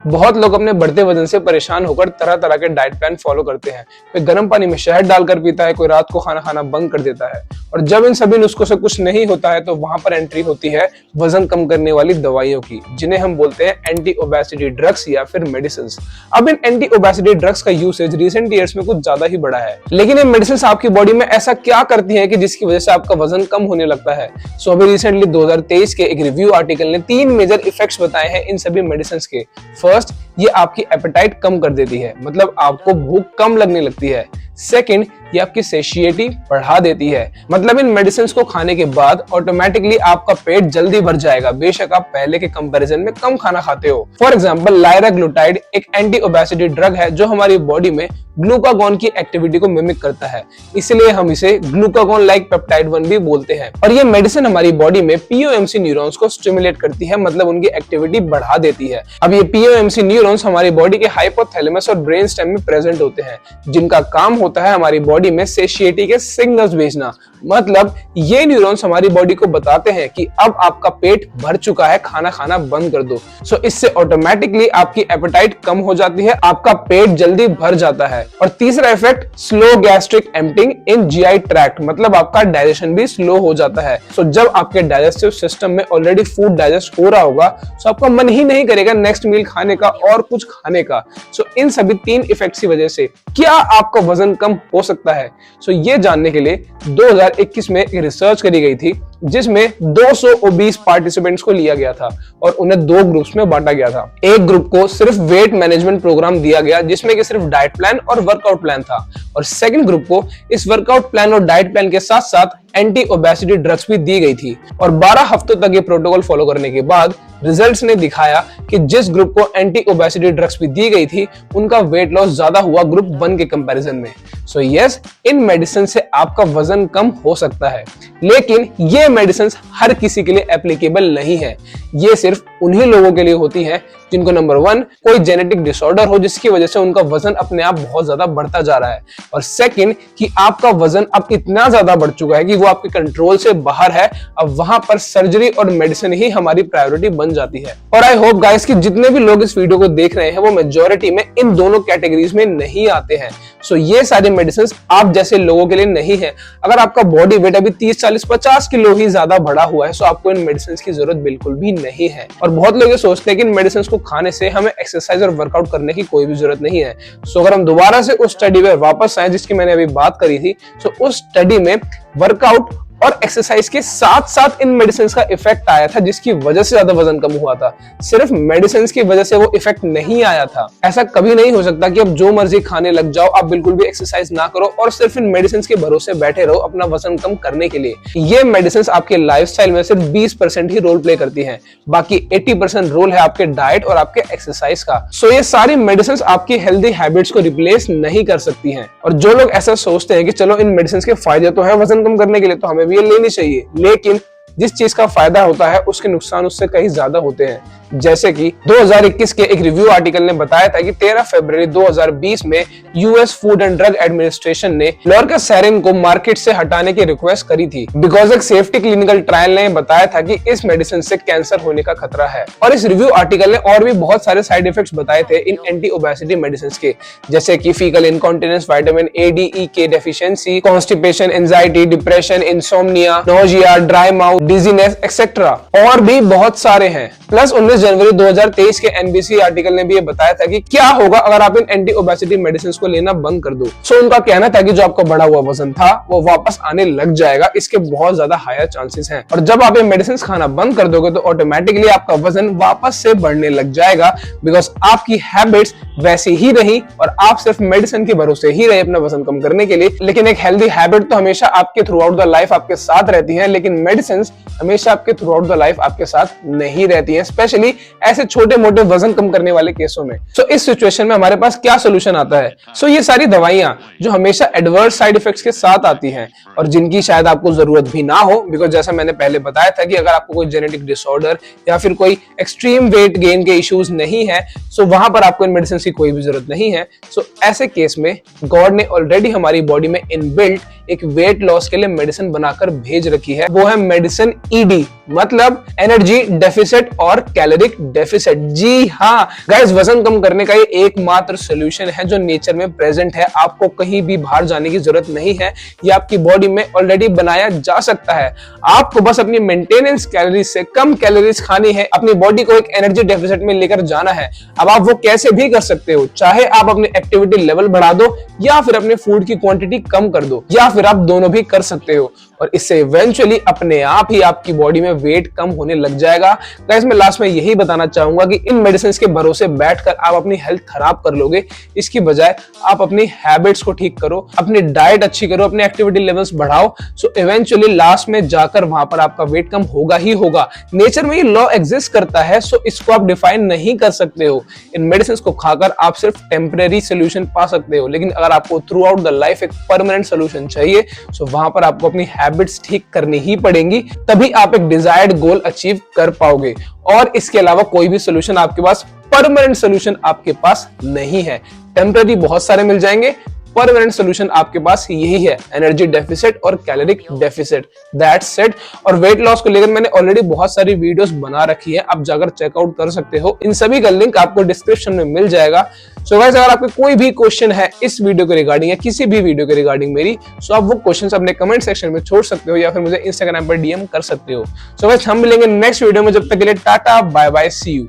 बहुत लोग अपने बढ़ते वजन से परेशान होकर तरह तरह के डाइट प्लान फॉलो करते हैं। कोई गर्म पानी में शहद डालकर पीता है, कोई रात को खाना खाना बंद कर देता है। और जब इन सभी नुस्खों से कुछ नहीं होता है तो वहां पर एंट्री होती है वजन कम करने वाली दवाइयों की, जिन्हें हम बोलते हैं एंटी ओबेसिटी ड्रग्स या फिर मेडिसिन। अब इन एंटी ओबेसिटी ड्रग्स का यूसेज रिसेंट ईयर्स में कुछ ज्यादा ही बढ़ा है। लेकिन ये मेडिसिन आपकी बॉडी में ऐसा क्या करती है कि जिसकी वजह से आपका वजन कम होने लगता है? सो अभी रिसेंटली 2023 के एक रिव्यू आर्टिकल ने 3 मेजर इफेक्ट्स बताए हैं इन सभी मेडिसिन के। फर्स्ट, ये आपकी एपेटाइट कम कर देती है, मतलब आपको भूख कम लगने लगती है। सेकंड, ये आपकी सेशिएटी बढ़ा देती है, मतलब इन मेडिसिन को खाने के बाद ऑटोमेटिकली आपका पेट जल्दी भर जाएगा, बेशक आप पहले के कंपैरिजन में कम खाना खाते हो। फॉर एग्जांपल, लायराग्लुटाइड एक एंटी ओबेसिटी ड्रग है जो हमारी बॉडी में ग्लूकागॉन की एक्टिविटी को मिमिक करता है, इसलिए हम इसे ग्लूकागॉन लाइक पेप्टाइड 1 भी बोलते हैं। और ये मेडिसिन हमारी बॉडी में पीओएमसी न्यूरॉन्स को स्टिमुलेट करती है, मतलब उनकी एक्टिविटी बढ़ा देती है। अब ये पीओएमसी न्यूरॉन्स हमारी बॉडी के हाइपोथैलेमस और ब्रेन स्टेम में प्रेजेंट होते हैं, जिनका काम होता है हमारी बॉडी में सेशिएटी के सिग्नल्स भेजना। मतलब ये न्यूरॉन्स हमारी बॉडी को बताते हैं कि अब आपका पेट भर चुका है, खाना खाना बंद कर दो। सो इससे ऑटोमेटिकली आपकी एपेटाइट कम हो जाती है, आपका पेट जल्दी भर जाता है। और तीसरा इफेक्ट, स्लो गैस्ट्रिक एम्प्टिंग इन जीआई ट्रैक्ट, मतलब आपका डाइजेशन भी स्लो हो जाता है। सो जब आपके डाइजेस्टिव सिस्टम में ऑलरेडी फूड डाइजेस्ट हो रहा होगा, सो आपका मन ही नहीं करेगा नेक्स्ट मील खाने का और कुछ खाने का। सो इन सभी 3 इफेक्ट्स की वजह से क्या आपका वजन कम हो सकता है? सो ये जानने के लिए 2021 में एक रिसर्च करी गई थी, जिसमें 200 ओबीस पार्टिसिपेंट्स को लिया गया था और उन्हें 2 ग्रुप्स में बांटा गया था। एक ग्रुप को सिर्फ वेट मैनेजमेंट प्रोग्राम दिया गया, जिसमें कि सिर्फ डाइट प्लान और वर्कआउट प्लान था, और सेकंड ग्रुप को इस वर्कआउट प्लान और डाइट प्लान के साथ साथ एंटी ओबेसिटी ड्रग्स भी दी गई थी। और 12 हफ्तों तक ये प्रोटोकॉल फॉलो करने के बाद रिजल्ट्स ने दिखाया कि जिस ग्रुप को एंटी ओबेसिटी ड्रग्स भी दी गई थी, उनका वेट लॉस ज्यादा हुआ ग्रुप 1 के कंपैरिजन में। सो यस, इन मेडिसिन से आपका वजन कम हो सकता है, लेकिन ये मेडिसिन हर किसी के लिए एप्लीकेबल नहीं है। ये सिर्फ उन्हीं लोगों के लिए होती है जिनको नंबर 1 कोई जेनेटिक डिसऑर्डर हो, जिसकी वजह से उनका वजन अपने आप बहुत ज्यादा बढ़ता जा रहा है, और सेकंड कि आपका वजन अब इतना ज्यादा बढ़ चुका है कि वो आपके कंट्रोल से बाहर है। अब वहां पर सर्जरी और मेडिसिन ही हमारी प्रायोरिटी बन जाती है। और आई होप गाइस कि जितने भी लोग इस वीडियो को देख रहे हैं वो मेजॉरिटी में इन दोनों कैटेगरीज में नहीं आते हैं। सो ये सारे मेडिसिन आप जैसे लोगों के लिए नहीं है। अगर आपका बॉडी वेट अभी 30, 40, 50 किलो ही ज्यादा बढ़ा हुआ है, सो आपको इन मेडिसिन की जरूरत बिल्कुल भी नहीं है। और बहुत लोग ये सोचते हैं कि इन मेडिसिन को खाने से हमें एक्सरसाइज और वर्कआउट करने की कोई भी जरूरत नहीं है। सो अगर हम दोबारा से उस स्टडी में वापस आए जिसकी मैंने अभी बात करी थी, सो उस स्टडी में वर्कआउट और एक्सरसाइज के साथ साथ इन मेडिसिन का इफेक्ट आया था, जिसकी वजह से ज्यादा वजन कम हुआ था। सिर्फ मेडिसिन की वजह से वो इफेक्ट नहीं आया था। ऐसा कभी नहीं हो सकता कि अब जो मर्जी खाने लग जाओ, आप बिल्कुल भी एक्सरसाइज ना करो और सिर्फ इन मेडिसिन के भरोसे बैठे रहो अपना वजन कम करने के लिए। ये मेडिसिन आपके लाइफस्टाइल में सिर्फ 20% ही रोल प्ले करती है, बाकी 80% रोल है आपके डाइट और आपके एक्सरसाइज का। सो ये सारी मेडिसिन आपकी हेल्दी हैबिट्स को रिप्लेस नहीं कर सकती हैं। और जो लोग ऐसा सोचते हैं कि चलो इन मेडिसिन के फायदे तो है वजन कम करने के लिए, तो हमें ये लेनी चाहिए, लेकिन जिस चीज का फायदा होता है उसके नुकसान उससे कहीं ज्यादा होते हैं। जैसे कि 2021 के एक रिव्यू आर्टिकल ने बताया था कि 13 फरवरी 2020 में US food and drug administration ने लोर्केसेरिन को मार्केट से हटाने की रिक्वेस्ट करी थी, बिकॉज एक सेफ्टी क्लिनिकल ट्रायल ने बताया था कि इस मेडिसिन से कैंसर होने का खतरा है। और इस रिव्यू आर्टिकल ने और भी बहुत सारे साइड इफेक्ट्स बताए थे इन एंटी ओबेसिटी मेडिसिन के, जैसे कि faecal incontinence, vitamin A, D, E के deficiency, constipation, anxiety, depression, insomnia, nausea, dry mouth, dizziness etcetera, और भी बहुत सारे हैं। प्लस 19 जनवरी 2023 के एनबीसी आर्टिकल ने भी ये बताया था कि क्या होगा अगर आप इन एंटी ओबेसिटी मेडिसिन को लेना बंद कर दो। सो उनका कहना था कि जो आपका बढ़ा हुआ वजन था वो वापस आने लग जाएगा, इसके बहुत ज्यादा हायर चांसेस हैं। और जब आप ये मेडिसिन खाना बंद कर दोगे तो ऑटोमेटिकली आपका वजन वापस से बढ़ने लग जाएगा, बिकॉज आपकी हैबिट्स वैसी ही रही और आप सिर्फ मेडिसिन के भरोसे ही रहे अपना वजन कम करने के लिए। लेकिन एक हेल्दी हैबिट तो हमेशा आपके थ्रू आउट द लाइफ आपके साथ रहती है, लेकिन मेडिसिन हमेशा आपके थ्रू आउट द लाइफ आपके साथ नहीं रहती है, स्पेशली ऐसे छोटे मोटे वजन कम करने वाले केसों में। सो इस सिचुएशन में हमारे पास क्या सोल्यूशन आता है? सो ये सारी दवाइयां जो हमेशा एडवर्स साइड इफेक्ट्स के साथ आती हैं और जिनकी शायद आपको जरूरत भी ना हो, बिकॉज जैसा मैंने पहले बताया था कि अगर आपको कोई जेनेटिक डिसऑर्डर या फिर कोई एक्सट्रीम वेट गेन के इश्यूज नहीं है, सो वहां पर आपको इन मेडिसिन की कोई भी जरूरत नहीं है। सो ऐसे केस में गॉड ने ऑलरेडी हमारी बॉडी में इनबिल्ट एक वेट लॉस के लिए मेडिसिन बनाकर भेज रखी है, वो है मेडिसिन ईडी, मतलब एनर्जी डेफिसिट और कैलोरिक डेफिसिट। जी हाँ गाइस, वजन कम करने का ये एकमात्र सोल्यूशन है जो नेचर में प्रेजेंट है। आपको कहीं भी बाहर जाने की जरूरत नहीं है, ये आपकी बॉडी में ऑलरेडी बनाया जा सकता है। आपको बस अपनी मेंटेनेंस कैलोरीज से कम कैलोरीज खानी है, अपनी बॉडी को एक एनर्जी डेफिसिट में लेकर जाना है। अब आप वो कैसे भी कर सकते हो, चाहे आप अपनी एक्टिविटी लेवल बढ़ा दो या फिर अपने फूड की क्वांटिटी कम कर दो, या फिर आप दोनों भी कर सकते हो, और इससे इवेंचुअली अपने आप ही आपकी बॉडी में वेट कम होने लग जाएगा। गाइस, मैं लास्ट में यही बताना चाहूंगा कि इन मेडिसिन के भरोसे बैठकर आप अपनी हेल्थ खराब कर लोगे। इसकी बजाय आप अपनी हैबिट्स को ठीक करो, अपनी डाइट अच्छी करो, अपने एक्टिविटी लेवल्स बढ़ाओ। सो इवेंचुअली लास्ट में जाकर वहां पर आपका वेट कम होगा ही होगा। नेचर में ये लॉ एग्जिस्ट करता है, सो इसको आप डिफाइन नहीं कर सकते हो। इन मेडिसिन को खाकर आप सिर्फ टेम्परेरी सोल्यूशन पा सकते हो, लेकिन अगर आपको थ्रू आउट द लाइफ एक परमानेंट सोल्यूशन चाहिए, सो वहां पर आपको अपनी हैबिट्स ठीक करनी ही पड़ेंगी, तभी आप एक डिजायर्ड गोल अचीव कर पाओगे। और इसके अलावा कोई भी सोल्यूशन आपके पास, परमानेंट सोल्यूशन आपके पास नहीं है। टेम्पररी बहुत सारे मिल जाएंगे, परमानेंट सोल्यूशन आपके पास यही है, एनर्जी डेफिसिट और कैलोरिक डेफिसिट, दैट्स इट। और वेट लॉस को लेकर मैंने ऑलरेडी बहुत सारी वीडियोस बना रखी है, आप जाकर चेकआउट कर सकते हो। इन सभी का लिंक आपको डिस्क्रिप्शन में मिल जाएगा। सो गाइस, अगर आपको कोई भी क्वेश्चन है इस वीडियो के रिगार्डिंग या किसी भी वीडियो के रिगार्डिंग मेरी, सो आप वो क्वेश्चन अपने कमेंट सेक्शन में छोड़ सकते हो या फिर मुझे इंस्टाग्राम पर डीएम कर सकते हो। सो गाइस, हम मिलेंगे नेक्स्ट वीडियो में, जब तक के लिए tata bye bye, see you.